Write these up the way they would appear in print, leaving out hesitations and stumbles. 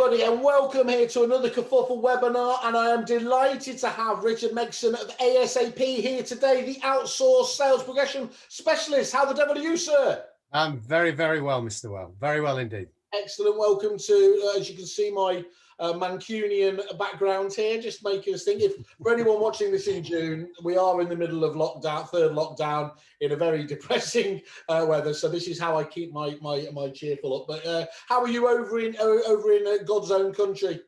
everybody, and welcome here to another kerfuffle webinar. And I am delighted to have Richard Megson of ASAP here today, the outsourced sales progression specialist. How the devil are you, sir? I'm very, very well, Mr. Well. Very well indeed. Excellent. Welcome to, as you can see, my Mancunian background here, just making us think. If for anyone watching this in June, we are in the middle of lockdown, third lockdown, in a very depressing weather. So this is how I keep my cheerful up. But how are you over in God's own country?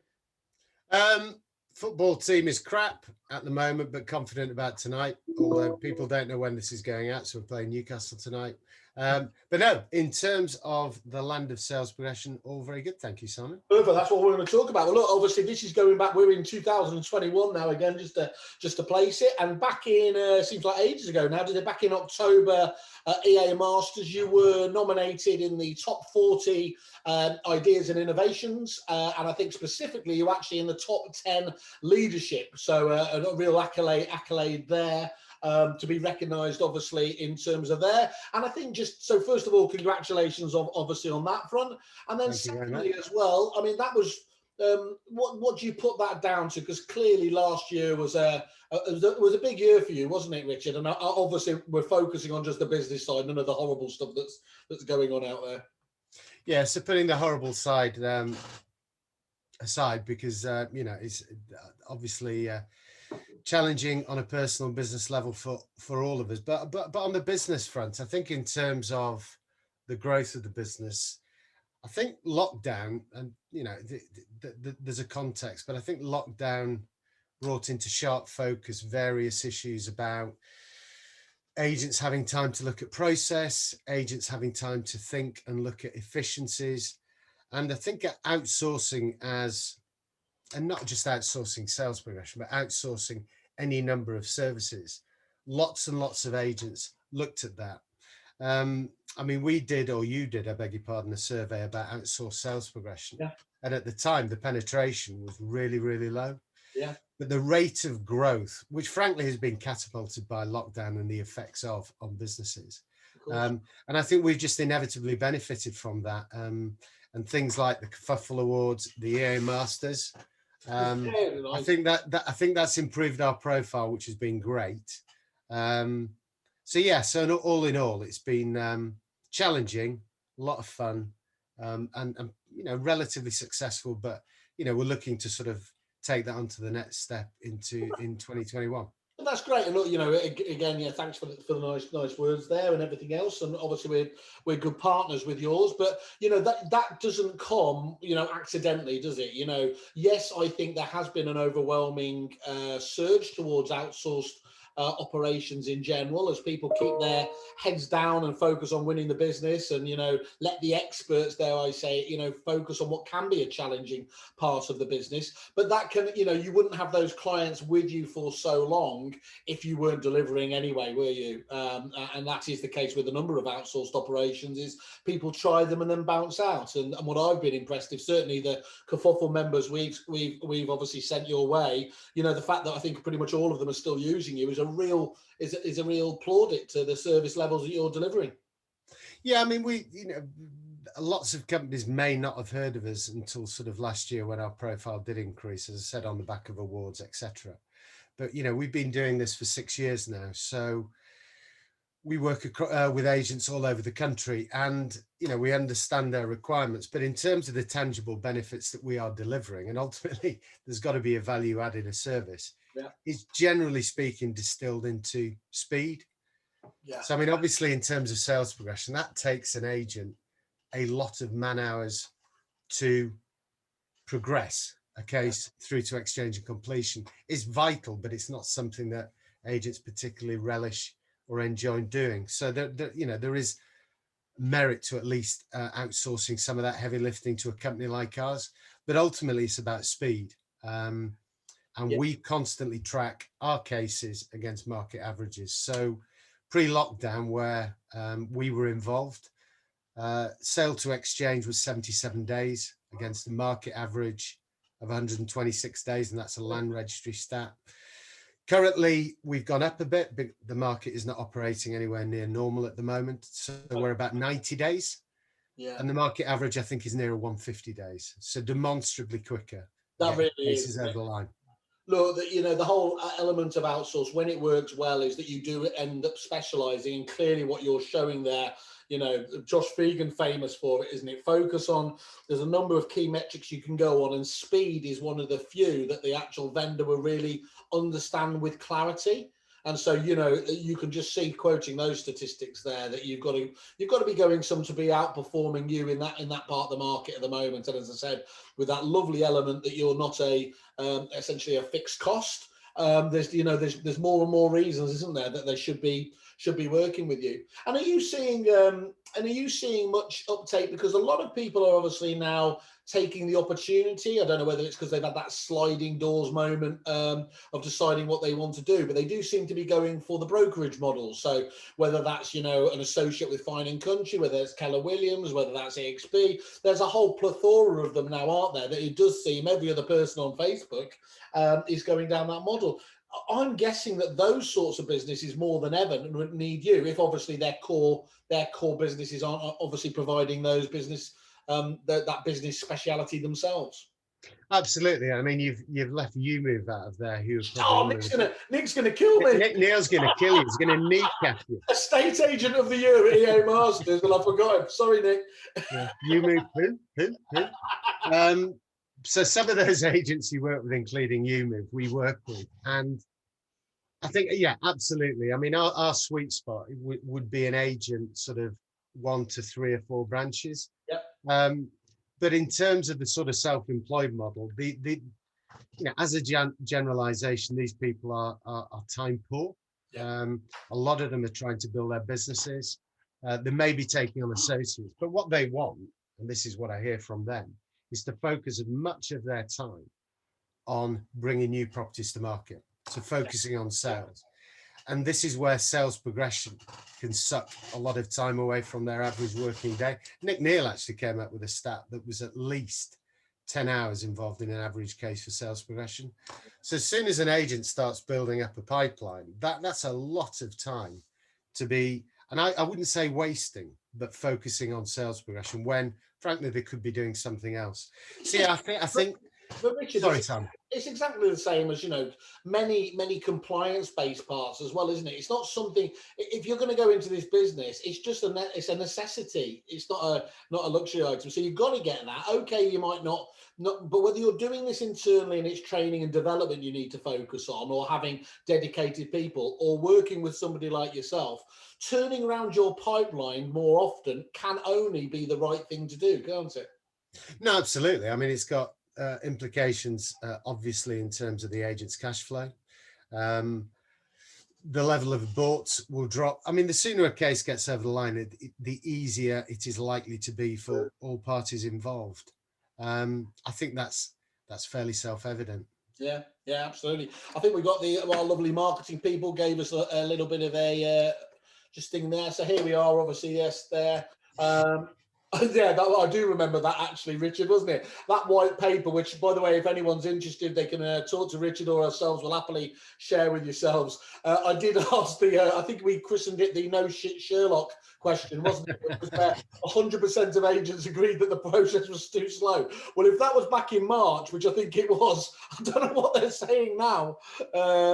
Football team is crap at the moment, but confident about tonight. Although people don't know when this is going out, so we're playing Newcastle tonight. But no, in terms of the land of sales progression, all very good. Thank you, Simon. Perfect. That's what we're going to talk about. Well, look, obviously this is going back. We're in 2021 now. Again, just to place it, and back in seems like ages ago now. Did it back in October? EA Masters. You were nominated in the top 40 ideas and innovations, and I think specifically you actually in the top 10 leadership. So a real accolade there. To be recognised, obviously, in terms of there. And I think just, so first of all, congratulations obviously on that front. And then secondly as well, I mean, that was, what do you put that down to? Because clearly last year was a big year for you, wasn't it, Richard? And obviously we're focusing on just the business side, none of the horrible stuff that's going on out there. Yeah, so putting the horrible side aside, because, you know, it's obviously... challenging on a personal business level for all of us, but on the business front, I think in terms of the growth of the business, I think lockdown, and you know, there's a context, but I think lockdown brought into sharp focus various issues about agents having time to look at process, agents having time to think and look at efficiencies, and I think outsourcing and not just outsourcing sales progression, but outsourcing any number of services. Lots and lots of agents looked at that. I mean, we did, or you did, I beg your pardon, a survey about outsourced sales progression. Yeah. And at the time, the penetration was really, really low. Yeah. But the rate of growth, which frankly has been catapulted by lockdown and the effects on businesses. And I think we've just inevitably benefited from that. And things like the Kerfuffle Awards, the EA Masters, I think that's improved our profile, which has been great. So yeah, so all in all, it's been challenging, a lot of fun, and you know, relatively successful. But you know, we're looking to sort of take that on to the next step in 2021. That's great, and look, you know, again, yeah, thanks for the nice words there and everything else. And obviously, we're good partners with yours, but you know that doesn't come, you know, accidentally, does it? You know, yes, I think there has been an overwhelming surge towards outsourced operations in general, as people keep their heads down and focus on winning the business, and you know, let the experts, dare I say, you know, focus on what can be a challenging part of the business. But that can, you know, you wouldn't have those clients with you for so long if you weren't delivering anyway, were you? And that is the case with a number of outsourced operations, is people try them and then bounce out. And what I've been impressed with, certainly the Kerfuffle members we've obviously sent your way, you know, the fact that I think pretty much all of them are still using you is a real plaudit to the service levels that you're delivering. Yeah, I mean, you know, lots of companies may not have heard of us until sort of last year when our profile did increase, as I said, on the back of awards, etc. But you know, we've been doing this for 6 years now, so we work with agents all over the country, and you know, we understand their requirements. But in terms of the tangible benefits that we are delivering, and ultimately there's got to be a value add in a service. Yeah. It's generally speaking distilled into speed. Yeah. So I mean, obviously in terms of sales progression, that takes an agent a lot of man hours to progress a case through to exchange and completion. Is vital, but it's not something that agents particularly relish or enjoy doing. So you know, there is merit to at least outsourcing some of that heavy lifting to a company like ours. But ultimately, it's about speed. And we constantly track our cases against market averages. So pre-lockdown, where we were involved, sale to exchange was 77 days against the market average of 126 days, and that's a land registry stat. Currently, we've gone up a bit, but the market is not operating anywhere near normal at the moment. So we're about 90 days. Yeah. And the market average, I think, is nearer 150 days. So demonstrably quicker. That really cases is. over the line. Look, the whole element of outsource, when it works well, is that you do end up specializing. And clearly what you're showing there, Josh Fegan famous for it, isn't it? Focus on, there's a number of key metrics you can go on, and speed is one of the few that the actual vendor will really understand with clarity. And so, you can just see, quoting those statistics there, that you've got to be going some to be outperforming you in that part of the market at the moment. And as I said, with that lovely element that you're not essentially a fixed cost. There's more and more reasons, isn't there, that they should be working with you. And are you seeing much uptake? Because a lot of people are obviously now taking the opportunity. I don't know whether it's because they've had that sliding doors moment of deciding what they want to do, but they do seem to be going for the brokerage model. So whether that's, an associate with Fine & Country, whether it's Keller Williams, whether that's EXP, there's a whole plethora of them now, aren't there, that it does seem every other person on Facebook is going down that model. I'm guessing that those sorts of businesses more than ever would need you, if obviously their core businesses aren't obviously providing those business that business speciality themselves. Absolutely. I mean, you've left YouMove out of there. Who probably Nick's gonna kill me. Neil's gonna kill you. He's gonna kneecap you. Estate agent of the year at EA Masters, and I forgot him. Sorry, Nick. Yeah. YouMove. Who? So some of those agents you work with, including YouMove, we work with, and I think, yeah, absolutely. I mean, our sweet spot would be an agent, sort of 1 to 3 or 4 branches. Yep. But in terms of the sort of self-employed model, as a generalization, these people are time poor. Yeah. A lot of them are trying to build their businesses. They may be taking on associates, but what they want, and this is what I hear from them, is to focus as much of their time on bringing new properties to market, so focusing on sales. And this is where sales progression can suck a lot of time away from their average working day. Nick Neal actually came up with a stat that was at least 10 hours involved in an average case for sales progression. So as soon as an agent starts building up a pipeline, that's a lot of time to be, and I wouldn't say wasting, but focusing on sales progression when, frankly, they could be doing something else. So yeah, I think. But Richard, sorry, Tom. It's exactly the same as, many compliance-based parts as well, isn't it? It's not something, if you're going to go into this business, it's just it's a necessity. It's not a luxury item. So you've got to get that. Okay, you might not, but whether you're doing this internally and it's training and development you need to focus on, or having dedicated people, or working with somebody like yourself, turning around your pipeline more often can only be the right thing to do, can't it? No, absolutely. I mean, it's got implications, obviously, in terms of the agent's cash flow. The level of aborts will drop. I mean, the sooner a case gets over the line, the easier it is likely to be for all parties involved. I think that's fairly self-evident. Yeah, absolutely. I think we got our lovely marketing people gave us a little bit of a just thing there. So here we are, obviously, yes, there. Yeah, I do remember that actually, Richard, wasn't it? That white paper, which, by the way, if anyone's interested, they can talk to Richard or ourselves. We'll happily share with yourselves. I did ask I think we christened it the no shit Sherlock question, wasn't it? It was where 100% of agents agreed that the process was too slow. Well, if that was back in March, which I think it was, I don't know what they're saying now.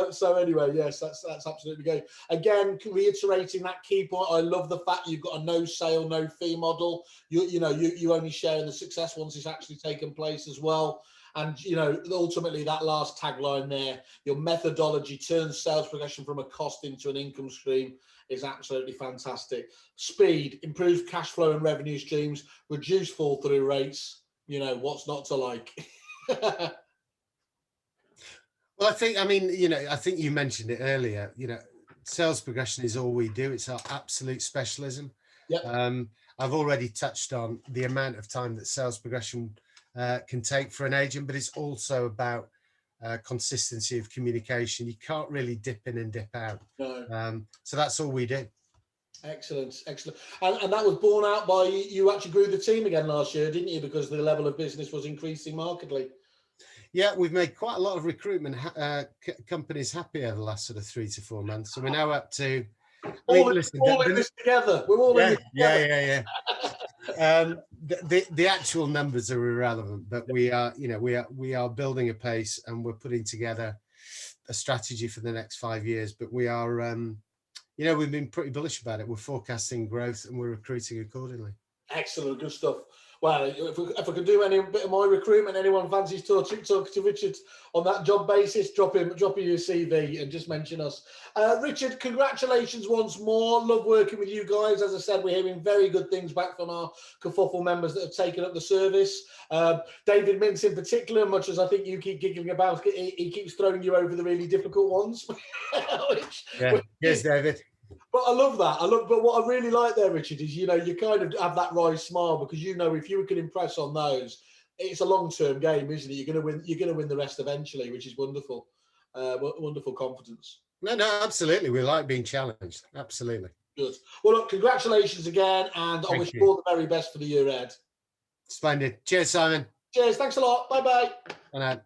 So anyway, yes, that's absolutely great. Again, reiterating that key point, I love the fact you've got a no sale, no fee model. You only share in the success once it's actually taken place as well. And, ultimately that last tagline there, your methodology turns sales progression from a cost into an income stream, is absolutely fantastic. Speed, improved cash flow and revenue streams, reduced fall through rates. What's not to like? Well, I think you mentioned it earlier, sales progression is all we do. It's our absolute specialism. Yep. I've already touched on the amount of time that sales progression can take for an agent, but it's also about consistency of communication. You can't really dip in and dip out. No. So that's all we do. Excellent. And that was borne out by you actually grew the team again last year, didn't you? Because the level of business was increasing markedly. Yeah, we've made quite a lot of recruitment companies happy over the last sort of 3 to 4 months. So we're now up to... All in this together. We're all in this together. Yeah. The actual numbers are irrelevant, but we are, you know, we are building a pace, and we're putting together a strategy for the next 5 years. But we are, you know, we've been pretty bullish about it. We're forecasting growth, and we're recruiting accordingly. Excellent, good stuff. Well, if I could do any bit of my recruitment, anyone fancies talking to Richard on that job basis, drop him your CV and just mention us. Richard, congratulations once more. Love working with you guys. As I said, we're hearing very good things back from our kerfuffle members that have taken up the service. David Mintz in particular, much as I think you keep giggling about it, he keeps throwing you over the really difficult ones. Yes, David. But I love that. But what I really like there, Richard, is, you know, you kind of have that wry smile, because, you know, if you can impress on those, it's a long-term game, isn't it? You're going to win. You're going to win the rest eventually, which is wonderful. Wonderful confidence. No, absolutely. We like being challenged. Absolutely. Good. Well, look, congratulations again, and I wish you all the very best for the year ahead. Splendid. Cheers, Simon. Cheers. Thanks a lot. Bye-bye. Bye now.